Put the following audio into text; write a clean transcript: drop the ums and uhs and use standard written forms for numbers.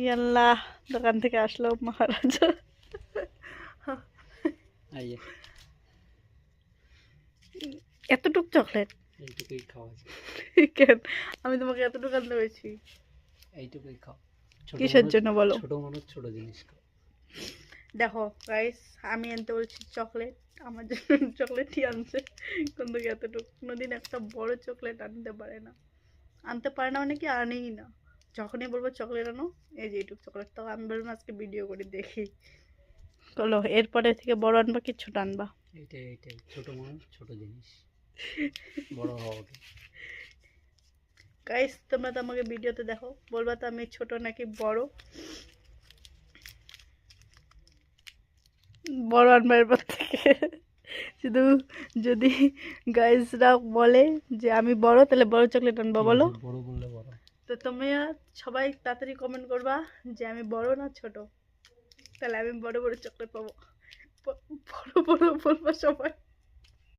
ইয়াল্লাহ, দোকান থেকে আসলো মহারাজা। আইয়ে এতটুক চকলেট এইটুকুই খাওয়া যায়। কেন? আমি তোমাকে এতটুকু আনতে হয়েছি এইটুকুই খাও। ছোট কিসের মানুষ, জন্য বলো? ছোট মানুষ ছোট জিনিস খাও। দেখো গাইস, আমি আনতে বলছি চকলেট, আমার জন্য চকলেটই আনছে, কিন্তু এতটুকু কোনোদিন একটা বড় চকলেট আনতে পারে না। আনতে পারে না মানে কি, আনেই না। যখনই বলবো চকলেট আনো, এই যে এইটুকু চকলেট, তাও আমি বলবো আজকে ভিডিও করে দেখি। চলো, এরপরে থেকে বড় আনবা কি ছোট আনবা? এইটাই এইটাই, ছোট মানুষ ছোট জিনিস, বড় হওয়াকে। গাইস, তোমরা তো আমাকে ভিডিওতে দেখো, বলবা তো আমি ছোট নাকি বড়? বড় আনবা এরপর থেকে। শুধু যদি গাইসরা বলে যে আমি বড়, তাহলে বড় চকলেট আনবা, ঠিক বলো? আছে, বড় বললে বড়। তো তুমি সবাই তাড়াতাড়ি কমেন্ট করবা যে আমি বড় না ছোট, তাহলে আমি বড় বড় চকলেট পাবো। বড় বড় বলবা সবাই।